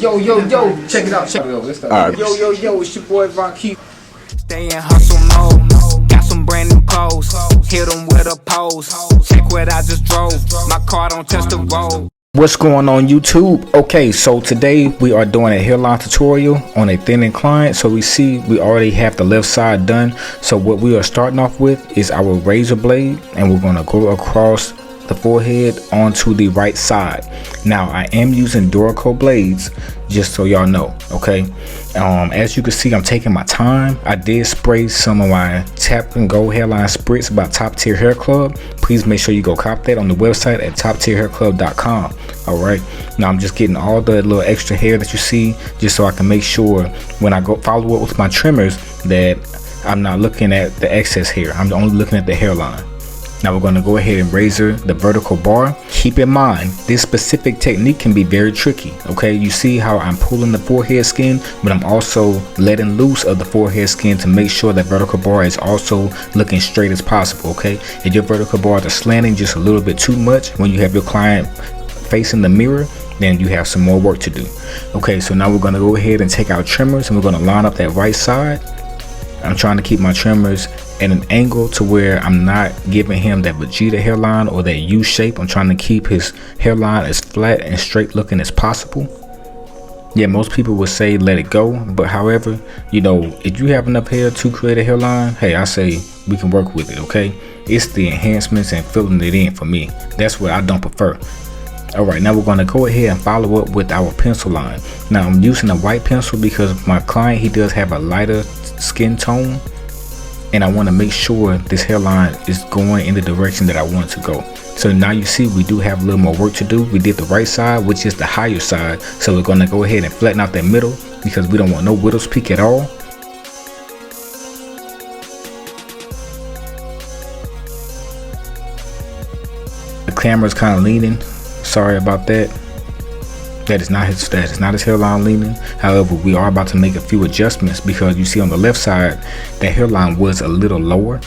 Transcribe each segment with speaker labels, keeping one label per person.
Speaker 1: Yo, check it out, Alright. Yo, it's your boy Vonkeith.
Speaker 2: Stay in hustle mode, got some brand new clothes, hit them with a pose, check what I just drove, my car don't touch the road.
Speaker 3: What's going on YouTube? Okay, so today we are doing a hairline tutorial on a thinning client. So we already have the left side done. So what we are starting off with is our razor blade, and we're going to go across the forehead onto the right side. Now I am using Duraco blades, just so y'all know. Okay, as you can see, I'm taking my time. I did spray some of my tap and go hairline spritz by Top Tier Hair Club. Please make sure you go cop that on the website at toptierhairclub.com. all right, now I'm just getting all the little extra hair that you see, just so I can make sure when I go follow up with my trimmers that I'm not looking at the excess hair. I'm only looking at the hairline. Now we're going to go ahead and razor the vertical bar. Keep in mind, this specific technique can be very tricky. Okay, you see how I'm pulling the forehead skin, but I'm also letting loose of the forehead skin to make sure that vertical bar is also looking straight as possible. Okay, if your vertical bars are slanting just a little bit too much when you have your client facing the mirror, then you have some more work to do. Okay, so now we're going to go ahead and take our trimmers and we're going to line up that right side. I'm trying to keep my trimmers at an angle to where I'm not giving him that Vegeta hairline or that U shape. I'm trying to keep his hairline as flat and straight looking as possible. Yeah, most people would say let it go, but however, you know, if you have enough hair to create a hairline, hey, I say we can work with it. Okay, it's the enhancements and filling it in for me. That's what I don't prefer. All right, now we're going to go ahead and follow up with our pencil line. Now I'm using a white pencil because my client, he does have a lighter skin tone, and I want to make sure this hairline is going in the direction that I want it to go. So now you see we do have a little more work to do. We did the right side, which is the higher side, so we're going to go ahead and flatten out that middle because we don't want no widow's peak at all. The camera's kind of leaning, sorry about that. That is not his hairline leaning. However, we are about to make a few adjustments because you see on the left side that hairline was a little lower,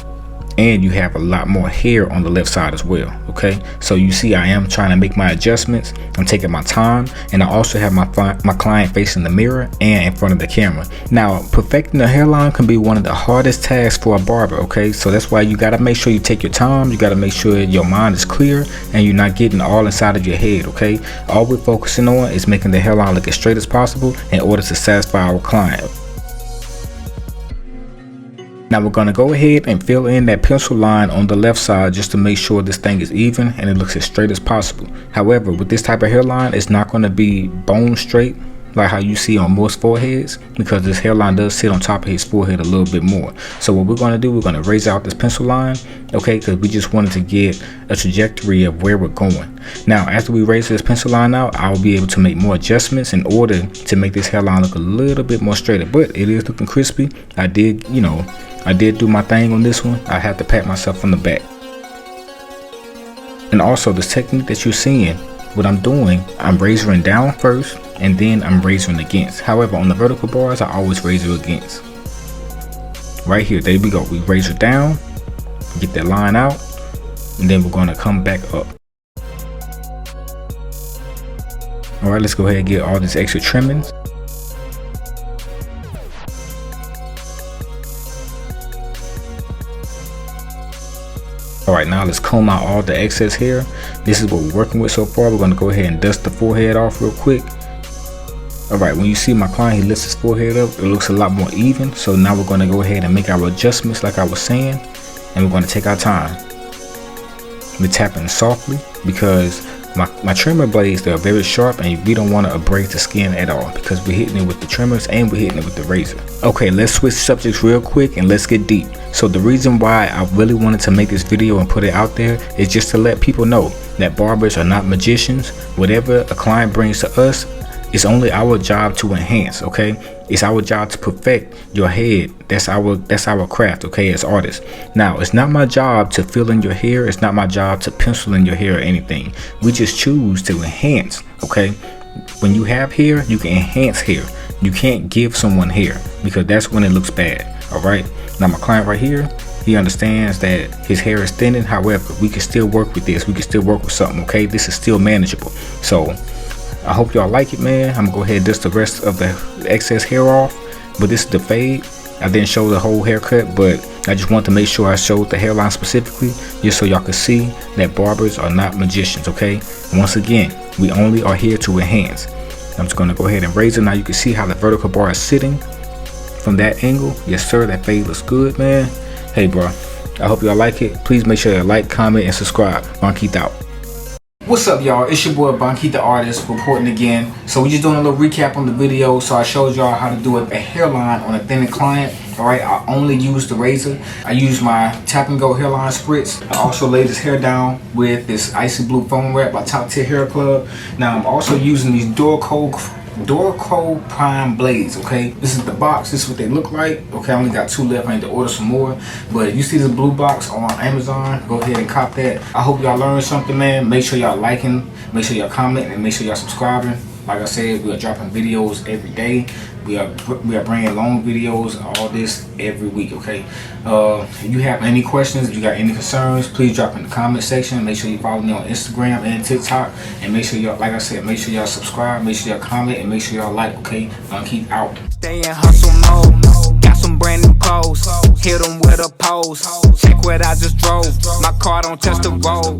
Speaker 3: and you have a lot more hair on the left side as well. Okay, so you see I am trying to make my adjustments. I'm taking my time, and I also have my client facing the mirror and in front of the camera. Now perfecting the hairline can be one of the hardest tasks for a barber. Okay, so that's why you got to make sure you take your time. You got to make sure your mind is clear and you're not getting all inside of your head. Okay, all we're focusing on is making the hairline look as straight as possible in order to satisfy our client. Now we're going to go ahead and fill in that pencil line on the left side just to make sure this thing is even and it looks as straight as possible. However, with this type of hairline, it's not going to be bone straight like how you see on most foreheads, because this hairline does sit on top of his forehead a little bit more. So what we're going to do, we're going to raise out this pencil line, okay, because we just wanted to get a trajectory of where we're going. Now after we raise this pencil line out, I'll be able to make more adjustments in order to make this hairline look a little bit more straighter, but it is looking crispy. I did do my thing on this one. I have to pat myself on the back. And also this technique that you're seeing, what I'm doing, I'm razoring down first and then I'm razoring against. However, on the vertical bars, I always razor against. Right here, there we go. We razor down, get that line out, and then we're going to come back up. All right, let's go ahead and get all this extra trimmings. All right, now let's comb out all the excess hair. This is what we're working with so far. We're going to go ahead and dust the forehead off real quick. All right, when you see my client, he lifts his forehead up, it looks a lot more even. So now we're going to go ahead and make our adjustments like I was saying, and we're going to take our time. We're tapping softly because my trimmer blades, they're very sharp and we don't want to abrade the skin at all because we're hitting it with the trimmers and we're hitting it with the razor. Okay, let's switch subjects real quick and let's get deep. So the reason why I really wanted to make this video and put it out there is just to let people know that barbers are not magicians. Whatever a client brings to us, it's only our job to enhance. Okay, it's our job to perfect your head. That's our craft, okay, as artists. Now it's not my job to fill in your hair. It's not my job to pencil in your hair or anything. We just choose to enhance. Okay, when you have hair, you can enhance hair. You can't give someone hair because that's when it looks bad. All right, now my client right here, he understands that his hair is thinning. However, we can still work with this. We can still work with something. Okay, this is still manageable. So I hope y'all like it, man. I'm gonna go ahead and dust the rest of the excess hair off, but this is the fade. I didn't show the whole haircut, but I just want to make sure I showed the hairline specifically, just so y'all can see that barbers are not magicians, okay? Once again, we only are here to enhance. I'm just gonna go ahead and raise it. Now you can see how the vertical bar is sitting from that angle. Yes sir, that fade looks good, man. Hey bro, I hope y'all like it. Please make sure you like, comment, and subscribe. Vonkeith out. What's up, y'all? It's your boy Vonkeith the artist reporting again. So we just doing a little recap on the video. So I showed y'all how to do a hairline on a thinning client. Alright, I only use the razor. I use my tap and go hairline spritz. I also laid his hair down with this icy blue foam wrap by Top Tier Hair Club. Now I'm also using these Dorco Prime blades. Okay, this is the box. This is what they look like. Okay, I only got 2 left. I need to order some more, but if you see this blue box on Amazon, go ahead and cop that. I hope y'all learned something, man. Make sure y'all liking, make sure y'all commenting, and make sure y'all subscribing. Like I said, we are dropping videos every day. We are bringing long videos, all this every week, okay? If you have any questions, if you got any concerns, please drop in the comment section. Make sure you follow me on Instagram and TikTok. And make sure y'all, like I said, make sure y'all subscribe, make sure y'all comment, and make sure y'all like, okay? Vonkeith out.
Speaker 2: Stay in hustle mode, got some brand new clothes. Hit them with a pose, check what I just drove. My car don't touch the road.